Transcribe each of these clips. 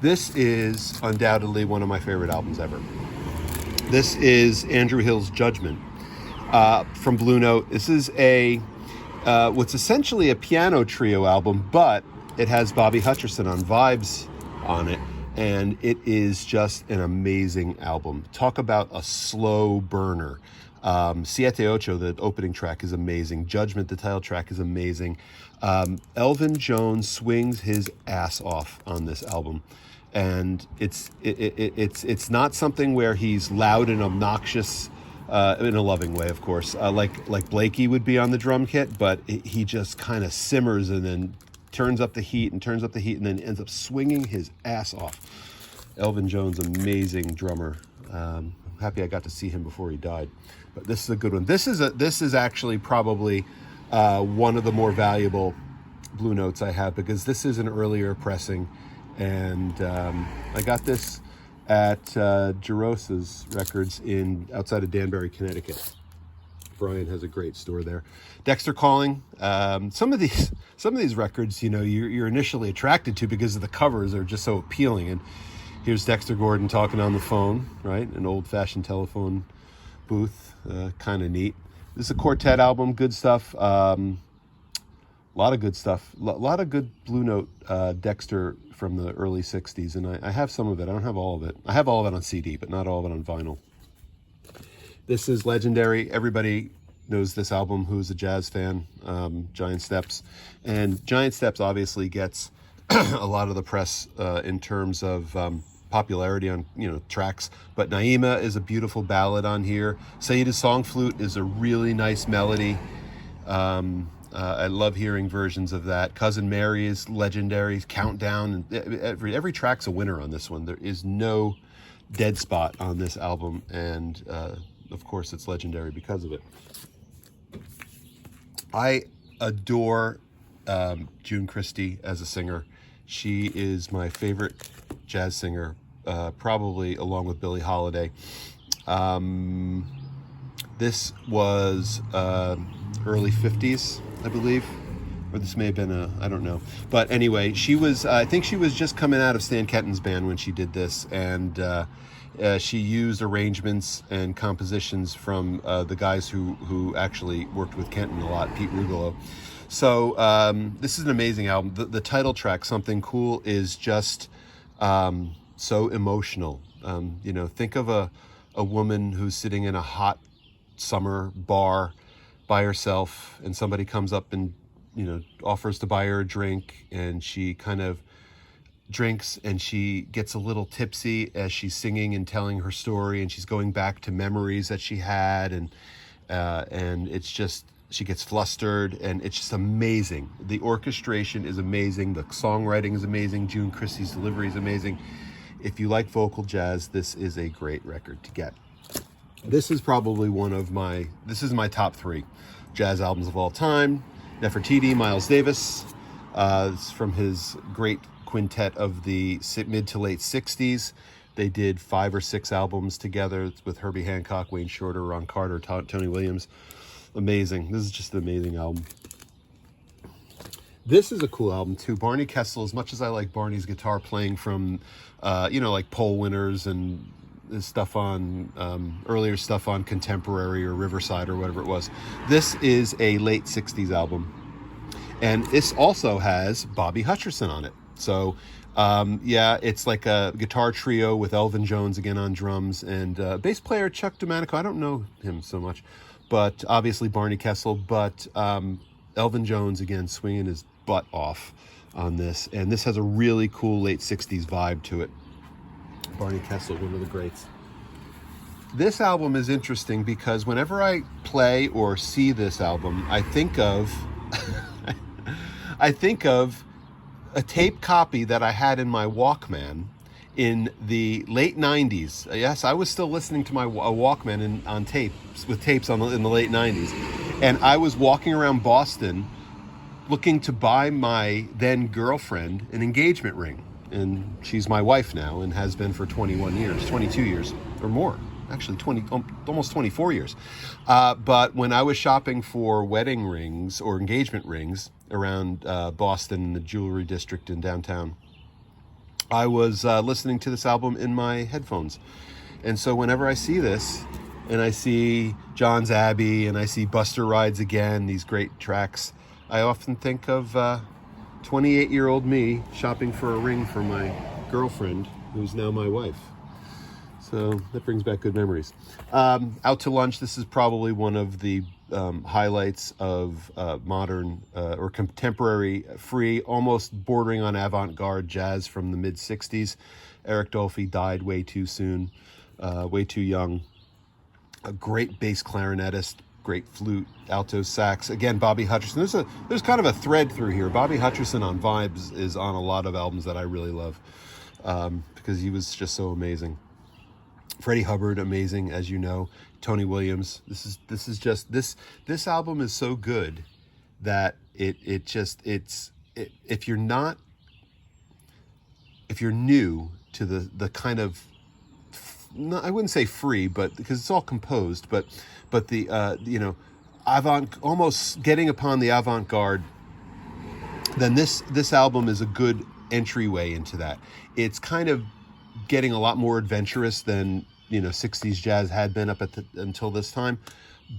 This is undoubtedly one of my favorite albums ever. This is Andrew Hill's Judgment from Blue Note. This is what's essentially a piano trio album, but it has Bobby Hutcherson on vibes on it, and it is just an amazing album. Talk about a slow burner. Siete Ocho, the opening track, is amazing. Judgment, the title track, is amazing. Elvin Jones swings his ass off on this album, and it's not something where he's loud and obnoxious in a loving way, of course, like Blakey would be on the drum kit, but he just kind of simmers and then turns up the heat and then ends up swinging his ass off. Elvin Jones, amazing drummer. I'm happy I got to see him before he died. But this is a good one. This is actually probably one of the more valuable Blue Notes I have, because this is an earlier pressing, and I got this at Jerosa's Records outside of Danbury, Connecticut. Brian has a great store there. Dexter Calling. Some of these records, you're initially attracted to because of the covers are just so appealing. And here's Dexter Gordon talking on the phone, right? An old-fashioned telephone booth, kind of neat. This is a quartet album, good stuff. A lot of good stuff. A lot of good Blue Note Dexter from the early 60s, and I have some of it. I don't have all of it. I have all of it on CD, but not all of it on vinyl. This is legendary. Everybody knows this album who's a jazz fan, Giant Steps. And Giant Steps obviously gets a lot of the press in terms of popularity on tracks, but Naima is a beautiful ballad on here. Saida's Song Flute is a really nice melody. I love hearing versions of that. Cousin Mary is legendary. Countdown, and every track's a winner on this one. There is no dead spot on this album, and of course it's legendary because of it. I adore June Christy as a singer. She is my favorite jazz singer, probably along with Billie Holiday. This was early 50s, I believe, or this may have been I don't know. But anyway, I think she was just coming out of Stan Kenton's band when she did this, and she used arrangements and compositions from the guys who actually worked with Kenton a lot, Pete Rugolo. So this is an amazing album. The title track, Something Cool, is just so emotional. Think of a woman who's sitting in a hot summer bar by herself, and somebody comes up and offers to buy her a drink, and she kind of drinks, and she gets a little tipsy as she's singing and telling her story, and she's going back to memories that she had, and it's just, she gets flustered, and it's just amazing. The orchestration is amazing. The songwriting is amazing. June Christy's delivery is amazing. If you like vocal jazz, this is a great record to get. This is probably this is my top 3 jazz albums of all time. Nefertiti, Miles Davis. It's from his great quintet of the mid to late 60s. They did 5 or 6 albums together with Herbie Hancock, Wayne Shorter, Ron Carter, Tony Williams. Amazing. This is just an amazing album. This is a cool album too. Barney Kessel, as much as I like Barney's guitar playing from, like Pole Winners and stuff on, earlier stuff on Contemporary or Riverside or whatever it was. This is a late 60s album. And this also has Bobby Hutcherson on it. So, it's like a guitar trio with Elvin Jones again on drums, and bass player Chuck Domanico. I don't know him so much, but obviously Barney Kessel. But Elvin Jones again swinging his butt off on this, and this has a really cool late 60s vibe to it. Barney Kessel, one of the greats. This album is interesting because whenever I play or see this album, I think of a tape copy that I had in my Walkman in the late 90s. Yes, I was still listening to my Walkman on tapes, with tapes in the late 90s. And I was walking around Boston looking to buy my then girlfriend an engagement ring. And she's my wife now and has been for 22 years or more. Actually, almost 24 years. But when I was shopping for wedding rings or engagement rings around Boston, the jewelry district in downtown I was listening to this album in my headphones. And so whenever I see this, and I see John's Abbey, and I see Buster Rides Again, these great tracks, I often think of 28-year-old me shopping for a ring for my girlfriend, who's now my wife. So that brings back good memories. Out to Lunch, this is probably one of the highlights of modern or contemporary, free, almost bordering on avant-garde jazz from the mid-'60s. Eric Dolphy died way too soon, way too young. A great bass clarinetist, great flute, alto sax. Again, Bobby Hutcherson. There's kind of a thread through here. Bobby Hutcherson on Vibes is on a lot of albums that I really love because he was just so amazing. Freddie Hubbard, amazing, as you know. Tony Williams. This album is so good that if you're new to the kind of, I wouldn't say free, but because it's all composed, but the almost getting upon the avant-garde, then this album is a good entryway into that. It's kind of getting a lot more adventurous than 60s jazz had been until this time,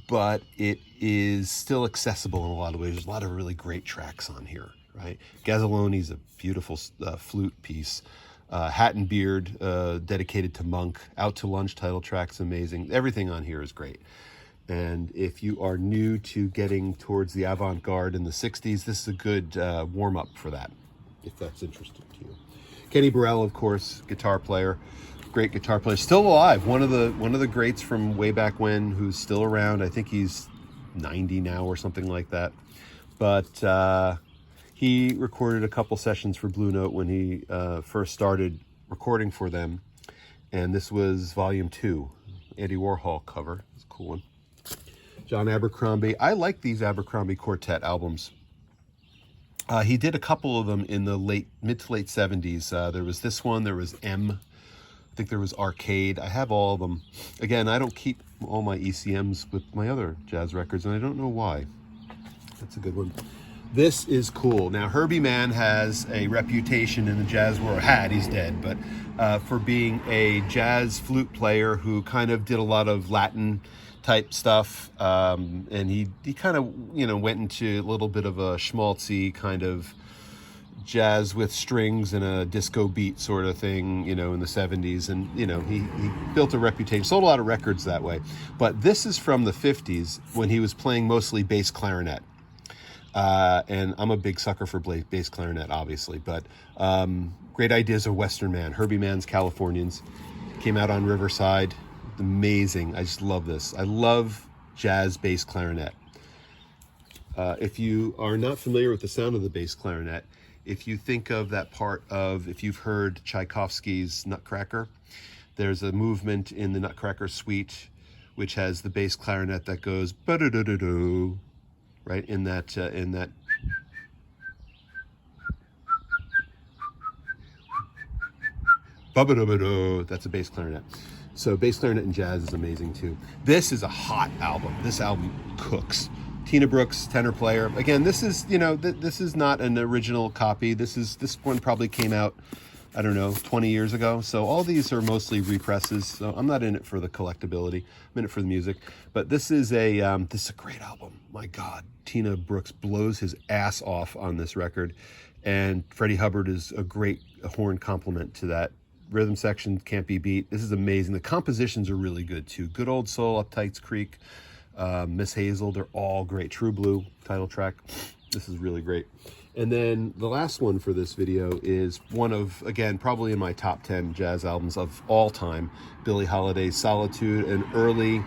but it is still accessible in a lot of ways. There's a lot of really great tracks on here, right? Gazzaloni's a beautiful flute piece. Hat and Beard, dedicated to Monk. Out to Lunch title track's amazing. Everything on here is great. And if you are new to getting towards the avant-garde in the 60s, this is a good warm-up for that, if that's interesting to you. Kenny Burrell, of course, guitar player, great guitar player, still alive. One of the greats from way back when, who's still around. I think he's 90 now or something like that. But he recorded a couple sessions for Blue Note when he first started recording for them, and this was Volume 2, Andy Warhol cover. It's a cool one. John Abercrombie. I like these Abercrombie Quartet albums. He did a couple of them in the mid to late 70s. There was this one, there was M, I think there was Arcade. I have all of them. Again, I don't keep all my ECMs with my other jazz records, and I don't know why. That's a good one. This is cool. Now, Herbie Mann has a reputation in the jazz world, he's dead, but for being a jazz flute player who kind of did a lot of Latin type stuff, and he kind of went into a little bit of a schmaltzy kind of jazz with strings and a disco beat sort of thing, in the 70s, and he built a reputation, sold a lot of records that way. But this is from the 50s when he was playing mostly bass clarinet, and I'm a big sucker for bass clarinet, obviously, but Great Ideas of Western Man, Herbie Mann's Californians, came out on Riverside. Amazing. I just love this. I love jazz bass clarinet. If you are not familiar with the sound of the bass clarinet, if you think of that part of, if you've heard Tchaikovsky's Nutcracker, there's a movement in the Nutcracker suite which has the bass clarinet that goes ba-da-da-da-do, right, in that ba-ba-da-ba-do, that's a bass clarinet. So bass clarinet and jazz is amazing too. This is a hot album. This album cooks. Tina Brooks, tenor player. Again, this is, this is not an original copy. This one probably came out, I don't know, 20 years ago. So all these are mostly represses. So I'm not in it for the collectability. I'm in it for the music. But this is a great album. My God, Tina Brooks blows his ass off on this record, and Freddie Hubbard is a great horn complement to that. Rhythm section can't be beat. This is amazing. The compositions are really good too. Good Old Soul, Uptights Creek, Miss Hazel, they're all great. True Blue title track. This is really great. And then the last one for this video is one of, again, probably in my top 10 jazz albums of all time, Billie Holiday's Solitude, an early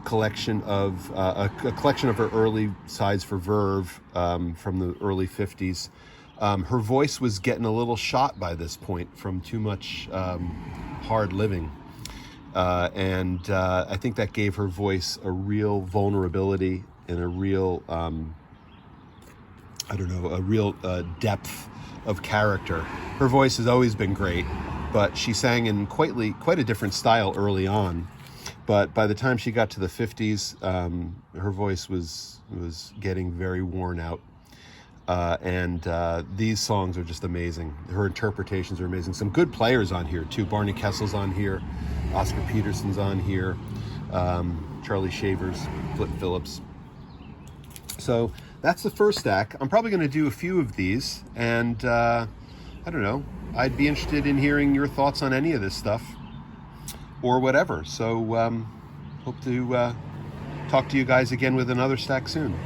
collection of a collection of her early sides for Verve from the early 50s. Her voice was getting a little shot by this point from too much hard living. And I think that gave her voice a real vulnerability and a real, depth of character. Her voice has always been great, but she sang in quite a different style early on. But by the time she got to the 50s, her voice was getting very worn out. And these songs are just amazing. Her interpretations are amazing. Some good players on here too. Barney Kessel's on here, Oscar Peterson's on here, Charlie Shavers, Flip Phillips. So that's the first stack. I'm probably going to do a few of these, and I don't know. I'd be interested in hearing your thoughts on any of this stuff or whatever. So hope to talk to you guys again with another stack soon.